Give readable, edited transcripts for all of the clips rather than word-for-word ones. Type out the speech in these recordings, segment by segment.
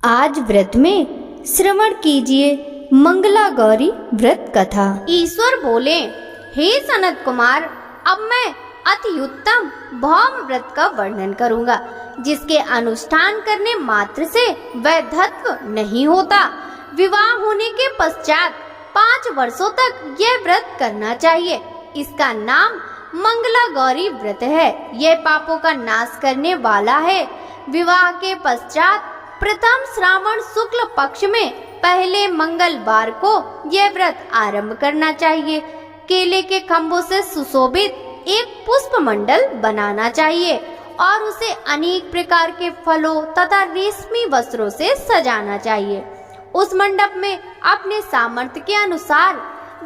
आज व्रत में श्रवण कीजिए मंगला गौरी व्रत कथा। ईश्वर बोले, हे सनत कुमार, अब मैं अति उत्तम भौम व्रत का वर्णन करूंगा, जिसके अनुष्ठान करने मात्र से वैधत्व नहीं होता। विवाह होने के पश्चात 5 वर्षों तक यह व्रत करना चाहिए। इसका नाम मंगला गौरी व्रत है। यह पापों का नाश करने वाला है। विवाह के पश्चात प्रथम श्रावण शुक्ल पक्ष में पहले मंगलवार को यह व्रत आरंभ करना चाहिए। केले के खंभों से सुशोभित एक पुष्प मंडल बनाना चाहिए और उसे अनेक प्रकार के फलों तथा रेशमी वस्त्रों से सजाना चाहिए। उस मंडप में अपने सामर्थ्य के अनुसार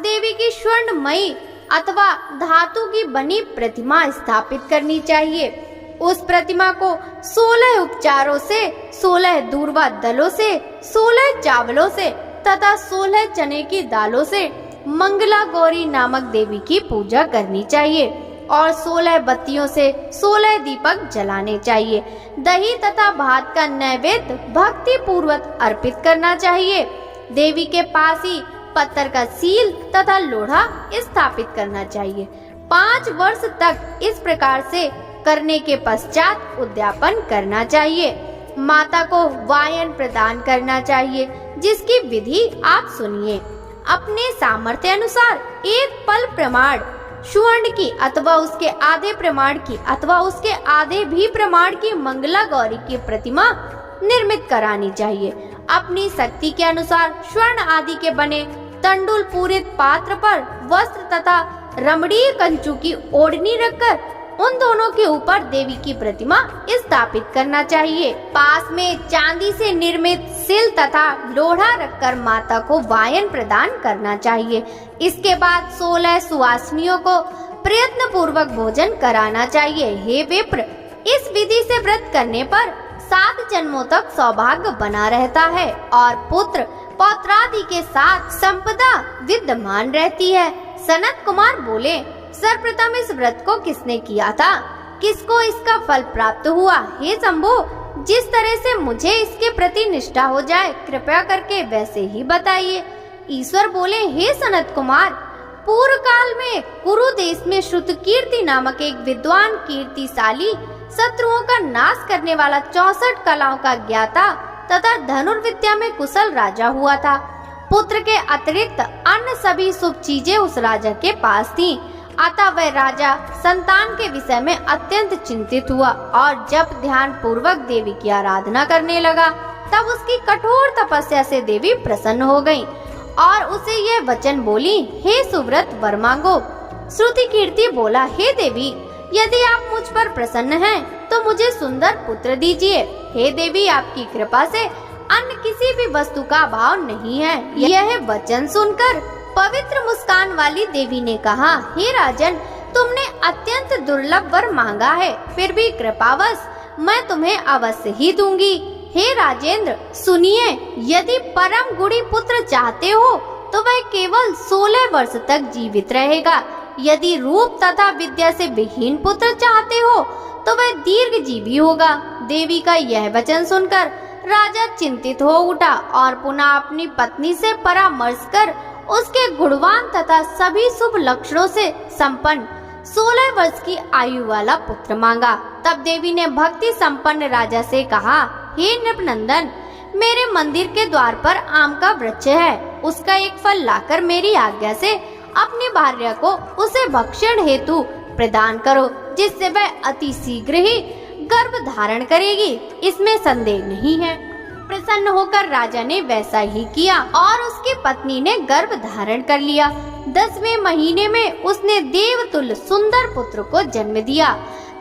देवी की स्वर्णमयी अथवा धातु की बनी प्रतिमा स्थापित करनी चाहिए। उस प्रतिमा को 16 उपचारों से, 16 दूर्वा दलों से, 16 चावलों से तथा 16 चने की दालों से मंगला गौरी नामक देवी की पूजा करनी चाहिए और 16 बत्तियों से 16 दीपक जलाने चाहिए। दही तथा भात का नैवेद्य भक्ति पूर्वक अर्पित करना चाहिए। देवी के पास ही पत्थर का सील तथा लोढ़ा स्थापित करना चाहिए। 5 वर्ष तक इस प्रकार से करने के पश्चात उद्यापन करना चाहिए। माता को वायन प्रदान करना चाहिए, जिसकी विधि आप सुनिए। अपने सामर्थ्य अनुसार एक पल प्रमाण स्वर्ण की अथवा उसके आधे प्रमाण की अथवा उसके आधे भी प्रमाण की मंगला गौरी की प्रतिमा निर्मित करानी चाहिए। अपनी शक्ति के अनुसार स्वर्ण आदि के बने तंडुल पूरित पात्र पर वस्त्र तथा रमणीय कंचू की ओढ़नी रखकर उन दोनों के ऊपर देवी की प्रतिमा स्थापित करना चाहिए। पास में चांदी से निर्मित सिल तथा लोढ़ा रखकर माता को वायन प्रदान करना चाहिए। इसके बाद 16 सुवासिनियों को प्रयत्न पूर्वक भोजन कराना चाहिए। हे विप्र, इस विधि से व्रत करने पर 7 जन्मों तक सौभाग्य बना रहता है और पुत्र पौत्रादि के साथ संपदा विद्यमान रहती है। सनत कुमार बोले, सर्वप्रथम इस व्रत को किसने किया था? किसको इसका फल प्राप्त हुआ? हे शंभो, जिस तरह से मुझे इसके प्रति निष्ठा हो जाए, कृपया करके वैसे ही बताइए। ईश्वर बोले, हे सनत कुमार, पूर्व काल में कुरु देश में श्रुतकीर्ति नामक एक विद्वान कीर्तिशाली शत्रुओं का नाश करने वाला 64 कलाओं का ज्ञाता तथा धनुर्विद्या में कुशल राजा हुआ था। पुत्र के अतिरिक्त अन्य सभी शुभ चीजें उस राजा के पास थीं। अतः वह राजा संतान के विषय में अत्यंत चिंतित हुआ और जब ध्यान पूर्वक देवी की आराधना करने लगा, तब उसकी कठोर तपस्या से देवी प्रसन्न हो गईं और उसे यह वचन बोली, हे सुव्रत, वर मांगो। श्रुति कीर्ति बोला, हे देवी, यदि आप मुझ पर प्रसन्न हैं, तो मुझे सुंदर पुत्र दीजिए। हे देवी, आपकी कृपा से अन्य किसी भी वस्तु का अभाव नहीं है। यह वचन सुनकर पवित्र मुस्कान वाली देवी ने कहा, हे राजन, तुमने अत्यंत दुर्लभ वर मांगा है, फिर भी कृपावश मैं तुम्हें अवश्य ही दूंगी। हे राजेंद्र, सुनिए, यदि परम गुणी पुत्र चाहते हो तो वह केवल 16 वर्ष तक जीवित रहेगा। यदि रूप तथा विद्या से विहीन पुत्र चाहते हो तो वह दीर्घ जीवी होगा। देवी का यह वचन सुनकर राजा चिंतित हो उठा और पुनः अपनी पत्नी से परामर्श कर उसके गुणवान तथा सभी शुभ लक्षणों से संपन्न 16 वर्ष की आयु वाला पुत्र मांगा। तब देवी ने भक्ति संपन्न राजा से कहा, हे नृपनंदन, मेरे मंदिर के द्वार पर आम का वृक्ष है। उसका एक फल लाकर मेरी आज्ञा से अपनी भार्या को उसे भक्षण हेतु प्रदान करो, जिससे वह अति शीघ्र ही गर्भ धारण करेगी। इसमें संदेह नहीं है। प्रसन्न होकर राजा ने वैसा ही किया और उसकी पत्नी ने गर्भ धारण कर लिया। 10वें महीने में उसने देवतुल्य सुंदर पुत्र को जन्म दिया।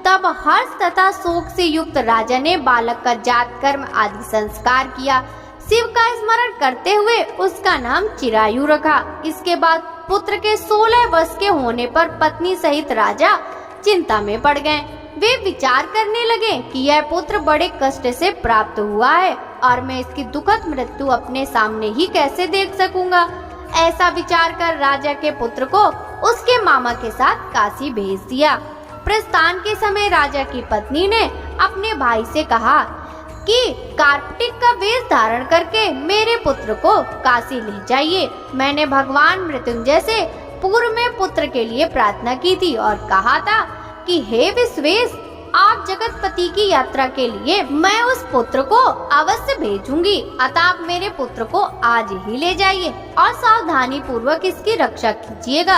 तब हर्ष तथा शोक से युक्त राजा ने बालक का जात कर्म आदि संस्कार किया। शिव का स्मरण करते हुए उसका नाम चिरायु रखा। इसके बाद पुत्र के 16 वर्ष के होने पर पत्नी सहित राजा चिंता में पड़ गए। वे विचार करने लगे कि यह पुत्र बड़े कष्ट से प्राप्त हुआ है और मैं इसकी दुखद मृत्यु अपने सामने ही कैसे देख सकूंगा। ऐसा विचार कर राजा के पुत्र को उसके मामा के साथ काशी भेज दिया। प्रस्थान के समय राजा की पत्नी ने अपने भाई से कहा, कि कार्तिक का वेश धारण करके मेरे पुत्र को काशी ले जाइए। मैंने भगवान मृत्युंजय से पूर्व में पुत्र के लिए प्रार्थना की थी और कहा था कि हे विश्वेश, आप जगतपति की यात्रा के लिए मैं उस पुत्र को अवश्य भेजूंगी, अतः आप मेरे पुत्र को आज ही ले जाइए और सावधानी पूर्वक इसकी रक्षा कीजिएगा।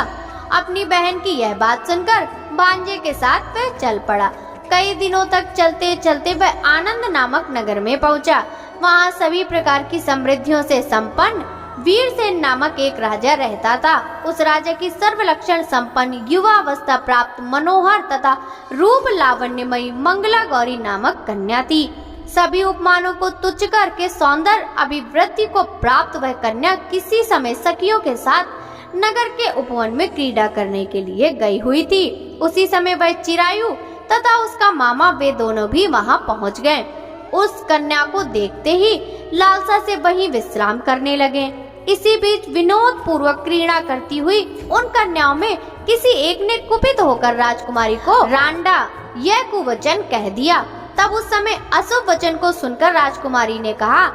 अपनी बहन की यह बात सुनकर भांजे के साथ वह चल पड़ा। कई दिनों तक चलते चलते वह आनंद नामक नगर में पहुंचा। वहां सभी प्रकार की समृद्धियों से संपन्न वीरसेन नामक एक राजा रहता था। उस राजा की सर्वलक्षण संपन्न युवा अवस्था प्राप्त मनोहर तथा रूप लावण्यमयी मंगला गौरी नामक कन्या थी। सभी उपमानों को तुच्छ करके सौंदर्य अभिवृद्धि को प्राप्त वह कन्या किसी समय सखियों के साथ नगर के उपवन में क्रीड़ा करने के लिए गई हुई थी। उसी समय वह चिरायु तथा उसका मामा वे दोनों भी वहां पहुंच गए। उस कन्या को देखते ही लालसा से वहीं विश्राम करने लगे। इसी बीच विनोद पूर्वक क्रीड़ा करती हुई उन कन्याओं में किसी एक ने कुपित होकर राजकुमारी को रांडा यह कुवचन कह दिया। तब उस समय अशुभ वचन को सुनकर राजकुमारी ने कहा,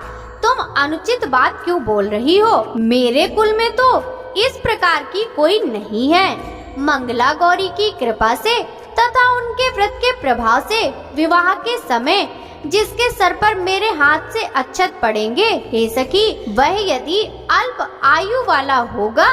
तुम अनुचित बात क्यों बोल रही हो? मेरे कुल में तो इस प्रकार की कोई नहीं है। मंगला गौरी की कृपा से तथा उनके व्रत के प्रभाव से विवाह के समय जिसके सर पर मेरे हाथ से अक्षत पड़ेंगे, हे सखी, वह यदि अल्प आयु वाला होगा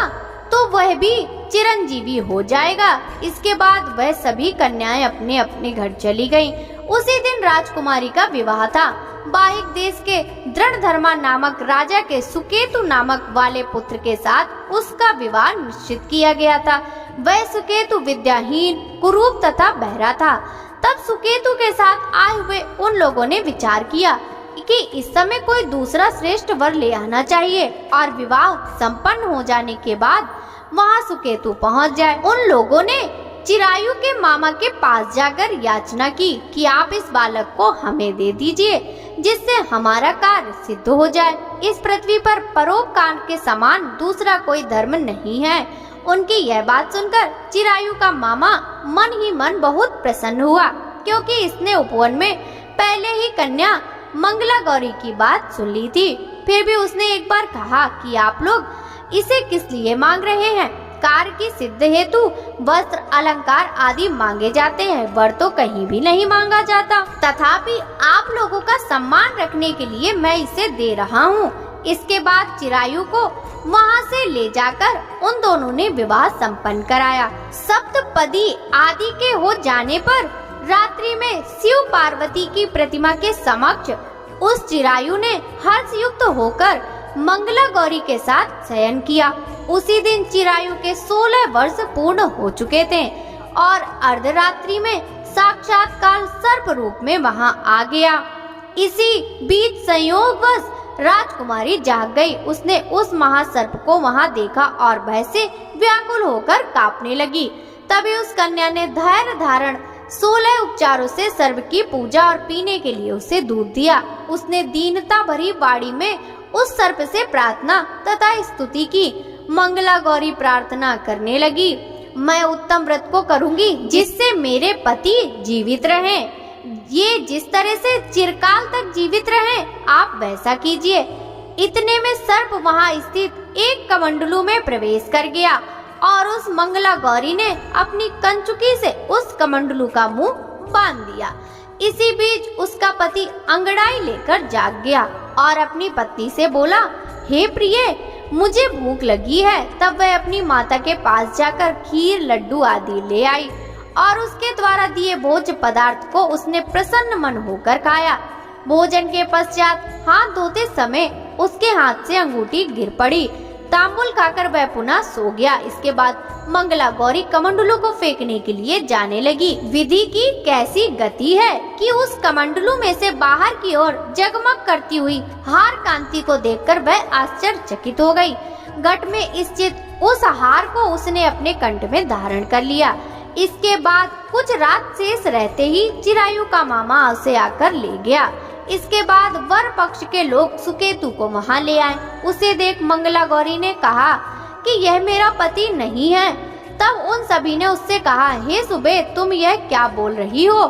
तो वह भी चिरंजीवी हो जाएगा। इसके बाद वह सभी कन्याएं अपने अपने घर चली गईं। उसी दिन राजकुमारी का विवाह था। बाहिक देश के दृढ़धर्मा नामक राजा के सुकेतु नामक वाले पुत्र के साथ उसका विवाह निश्चित किया गया था। वह सुकेतु विद्याहीन, कुरूप तथा बहरा था। तब सुकेतु के साथ आए हुए उन लोगों ने विचार किया कि इस समय कोई दूसरा श्रेष्ठ वर ले आना चाहिए और विवाह संपन्न हो जाने के बाद वहां सुकेतु पहुंच जाए। उन लोगों ने चिरायु के मामा के पास जाकर याचना की कि आप इस बालक को हमें दे दीजिए, जिससे हमारा कार्य सिद्ध हो जाए। इस पृथ्वी पर परोपकार के समान दूसरा कोई धर्म नहीं है। उनकी यह बात सुनकर चिरायु का मामा मन ही मन बहुत प्रसन्न हुआ, क्योंकि इसने उपवन में पहले ही कन्या मंगला गौरी की बात सुन ली थी। फिर भी उसने एक बार कहा कि आप लोग इसे किस लिए मांग रहे हैं? कार्य की सिद्ध हेतु वस्त्र, अलंकार आदि मांगे जाते हैं, वर तो कहीं भी नहीं मांगा जाता। तथापि आप लोगों का सम्मान रखने के लिए मैं इसे दे रहा हूँ। इसके बाद चिरायु को वहाँ से ले जाकर उन दोनों ने विवाह संपन्न कराया। सप्तपदी आदि के हो जाने पर रात्रि में शिव पार्वती की प्रतिमा के समक्ष उस चिरायु ने हर्षयुक्त होकर मंगला गौरी के साथ शयन किया। उसी दिन चिरायु के 16 वर्ष पूर्ण हो चुके थे और अर्धरात्रि में साक्षात्कार सर्प रूप में वहां आ गया। इसी बीच संयोगवश राजकुमारी जाग गई। उसने उस महासर्प को वहां देखा और भय से व्याकुल होकर कांपने लगी। तभी उस कन्या ने धैर्य धारण 16 उपचारों से सर्प की पूजा और पीने के लिए उसे दूध दिया। उसने दीनता भरी वाणी में उस सर्प से प्रार्थना तथा स्तुति की। मंगला गौरी प्रार्थना करने लगी, मैं उत्तम व्रत को करूंगी जिससे मेरे पति जीवित रहें। ये जिस तरह से चिरकाल तक जीवित रहें, आप वैसा कीजिए। इतने में सर्प वहां स्थित एक कमंडलू में प्रवेश कर गया और उस मंगला गौरी ने अपनी कंचुकी से उस कमंडलू का मुंह बांध दिया। इसी बीच उसका पति अंगड़ाई लेकर जाग गया और अपनी पत्नी से बोला, हे प्रिय, मुझे भूख लगी है। तब वह अपनी माता के पास जाकर खीर, लड्डू आदि ले आई और उसके द्वारा दिए भोज्य पदार्थ को उसने प्रसन्न मन होकर खाया। भोजन के पश्चात हाथ धोते समय उसके हाथ से अंगूठी गिर पड़ी। तांबुल खाकर वह पुनः सो गया। इसके बाद मंगला गौरी कमंडलू को फेंकने के लिए जाने लगी। विधि की कैसी गति है कि उस कमंडलू में से बाहर की ओर जगमग करती हुई हार कांति को देखकर वह आश्चर्यचकित हो गई। घट में स्थित उस हार को उसने अपने कंठ में धारण कर लिया। इसके बाद कुछ रात शेष रहते ही चिरायु का मामा उसे आकर ले गया। इसके बाद वर पक्ष के लोग सुकेतु को वहां ले आए। उसे देख मंगला गौरी ने कहा कि यह मेरा पति नहीं है। तब उन सभी ने उससे कहा, हे सुबे, तुम यह क्या बोल रही हो?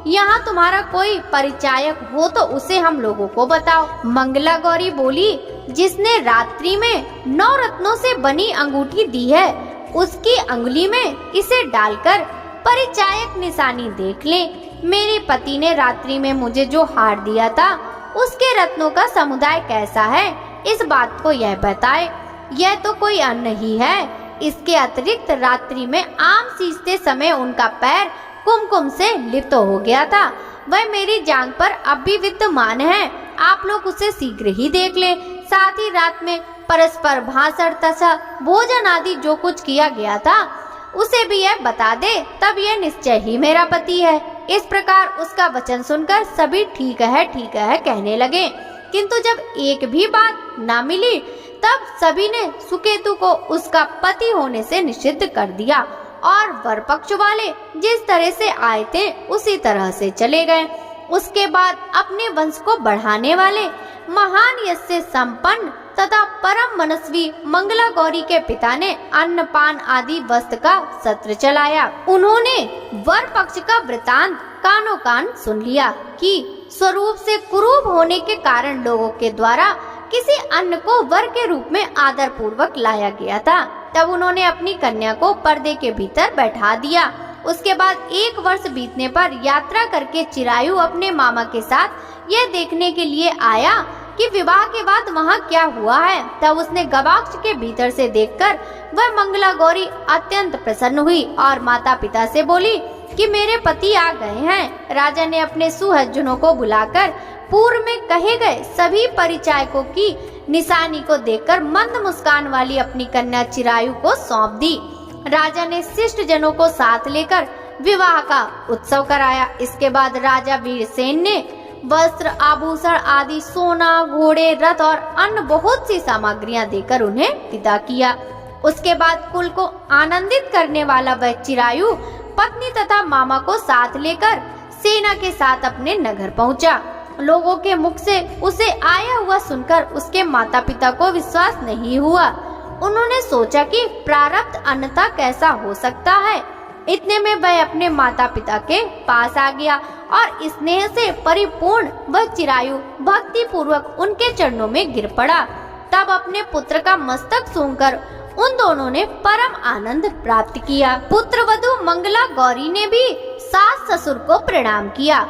यहाँ तुम्हारा कोई परिचायक हो तो उसे हम लोगों को बताओ। मंगला गौरी बोली, जिसने रात्रि में 9 रत्नों से बनी अंगूठी दी है, उसकी अंगुली में इसे डालकर परिचायक निशानी देख ले। मेरे पति ने रात्रि में मुझे जो हार दिया था, उसके रत्नों का समुदाय कैसा है, इस बात को यह बताए। यह तो कोई अन्य ही है। इसके अतिरिक्त रात्रि में आम सींचते समय उनका पैर कुमकुम से लिप्त हो गया था। वह मेरी जांघ पर अब भी विद्यमान है। आप लोग उसे शीघ्र ही देख ले। साथ ही रात में परस्पर भाषण तथा भोजन आदि जो कुछ किया गया था, उसे भी यह बता दे, तब यह निश्चय ही मेरा पति है। इस प्रकार उसका वचन सुनकर सभी ठीक है कहने लगे, किंतु जब एक भी बात ना मिली, तब सभी ने सुकेतु को उसका पति होने से निषिद्ध कर दिया और वर पक्ष वाले जिस तरह से आए थे उसी तरह से चले गए। उसके बाद अपने वंश को बढ़ाने वाले महान यश से संपन्न तथा परम मनस्वी मंगला गौरी के पिता ने अन्नपान आदि वस्त्र का सत्र चलाया। उन्होंने वर पक्ष का वृतांत कानों कान सुन लिया कि स्वरूप से कुरूप होने के कारण लोगों के द्वारा किसी अन्य को वर के रूप में आदर पूर्वक लाया गया था। तब उन्होंने अपनी कन्या को पर्दे के भीतर बैठा दिया। उसके बाद 1 वर्ष बीतने पर यात्रा करके चिरायु अपने मामा के साथ यह देखने के लिए आया कि विवाह के बाद वहाँ क्या हुआ है। तब उसने गवाक्ष के भीतर से देखकर वह मंगला गौरी अत्यंत प्रसन्न हुई और माता पिता से बोली कि मेरे पति आ गए हैं। राजा ने अपने सुहज्जनों को बुलाकर पूर्व में कहे गए सभी परिचायकों की निशानी को देखकर मंद मुस्कान वाली अपनी कन्या चिरायु को सौंप दी। राजा ने शिष्ट जनों को साथ लेकर विवाह का उत्सव कराया। इसके बाद राजा वीरसेन ने वस्त्र आभूषण आदि सोना, घोड़े, रथ और अन्य बहुत सी सामग्रियां देकर उन्हें विदा किया। उसके बाद कुल को आनंदित करने वाला वह चिरायु पत्नी तथा मामा को साथ लेकर सेना के साथ अपने नगर पहुंचा। लोगों के मुख से उसे आया हुआ सुनकर उसके माता पिता को विश्वास नहीं हुआ। उन्होंने सोचा कि प्रारब्ध अन्यथा कैसा हो सकता है। इतने में वह अपने माता पिता के पास आ गया और स्नेह से परिपूर्ण वह चिरायु भक्ति पूर्वक उनके चरणों में गिर पड़ा। तब अपने पुत्र का मस्तक सूंघकर उन दोनों ने परम आनंद प्राप्त किया। पुत्र वधू मंगला गौरी ने भी सास ससुर को प्रणाम किया।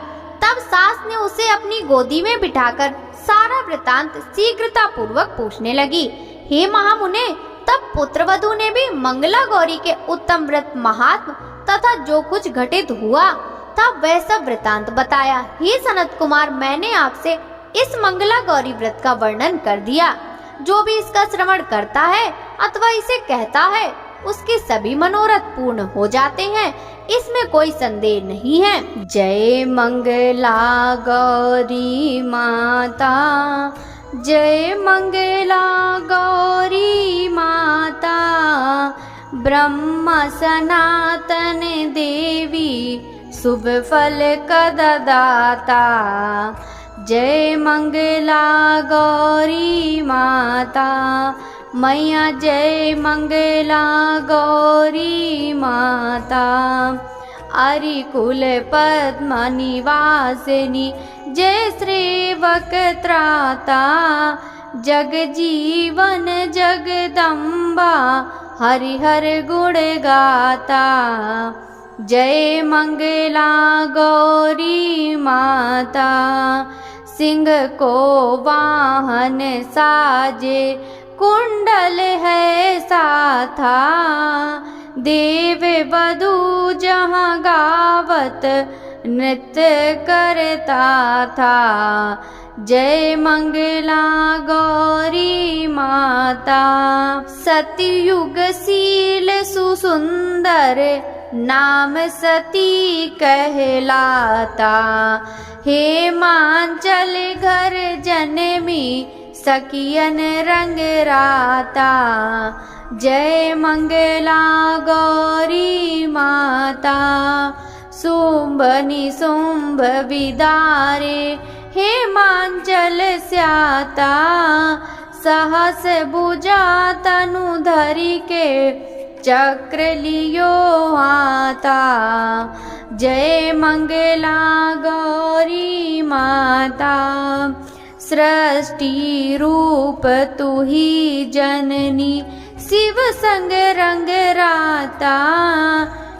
तब सास ने उसे अपनी गोदी में बिठाकर सारा वृतांत शीघ्रता पूर्वक पूछने लगी। हे महामुने, तब पुत्र वधू ने भी मंगला गौरी के उत्तम व्रत महात्म तथा जो कुछ घटित हुआ तब वह सब वृतांत बताया। हे सनत कुमार, मैंने आपसे इस मंगला गौरी व्रत का वर्णन कर दिया। जो भी इसका श्रवण करता है अथवा इसे कहता है, उसके सभी मनोरथ पूर्ण हो जाते हैं, इसमें कोई संदेह नहीं है। जय मंगला गौरी माता, जय मंगला गौरी माता, ब्रह्म सनातन देवी शुभ फल कदाता। जय मंगला गौरी माता, मैया जय मंगला गौरी माता। अरिकुल पद्म निवासिनी जय सेवक त्राता, जग जीवन जगदम्बा हरिहर गुण गाता। जय मंगला गौरी माता, सिंह को वाहन साजे कुंडल है साथा, देव वधू जहाँ गावत नृत्य करता था। जय मंगला गौरी माता, सतयुग शील सुसुंदर नाम सती कहलाता। हे मांचल घर जन्मी सखियन रंग राता। जय मंगला गौरी माता, शुंभ निशुंभ विदारे हे मांचल स्याता। सहस भुजा तनु धरि के चक्र लियो आता। जय मंगला गौरी माता। सृष्टि रूप तू ही जननी, शिव संग रंग राता।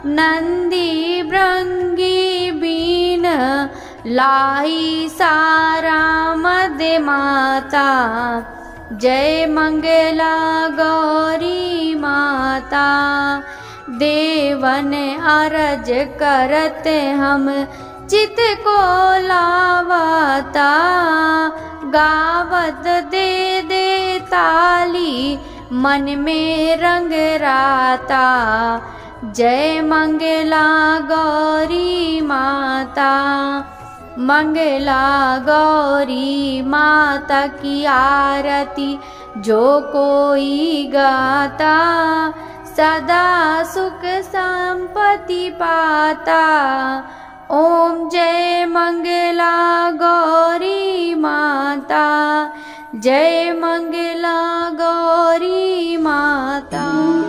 नंदी भृंगी बीन लाई सारा मध्य माता। जय मंगला गौरी माता। देवन अरज करत हम चित को लावता। गावत दे दे ताली मन में रंग राता। जय मंगला गौरी माता। मंगला गौरी माता की आरती जो कोई गाता, सदा सुख संपत्ति पाता। ओम जय मंगला गौरी माता। जय मंगला गौरी माता।